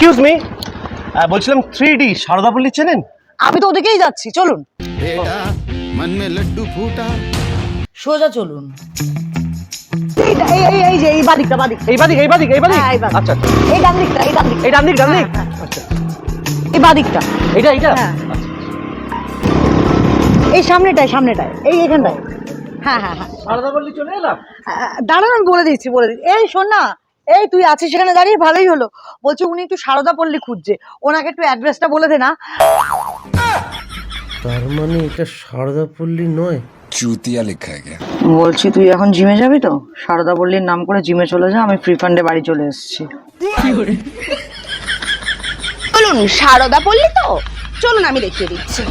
Excuse me, বলছিলাম 3D Saradapalli চেনেন? আমি তো ওদিকেই যাচ্ছি, চলুন। बेटा मन में लड्डू फूटा। সোজা চলুন। এই যে এই বাদিকটা, এই বাদিক হ্যাঁ, এই বাদিক। আচ্ছা আচ্ছা, এই ডান দিকটা, এই ডান দিক হ্যাঁ। আচ্ছা, এই বাদিকটা, এটা হ্যাঁ। আচ্ছা। এই সামনেটায়, এইখানটায়। হ্যাঁ। সারদাপল্লী চলে এলাম। দাঁড়ান, আমি বলে দিচ্ছি। এই শোন না, এই তুই আছিস সেখানে দাঁড়িয়ে, ভালোই হলো। বলছি উনি একটু সারদা পল্লী খুঁজছে, ওনাকে একটু অ্যাড্রেসটা বলে দে না। তার মানে এটা সারদাপল্লী নয়? चूतिया लिखा है क्या? বলছি তুই এখন জিমে যাবি তো? সারদা পল্লীর নাম করে জিমে চলে যা, আমি ফ্রি ফান্ডে বাড়ি চলে এসেছি। চলুন, সারদা পল্লী তো, চলুন আমি দেখিয়ে দিচ্ছি।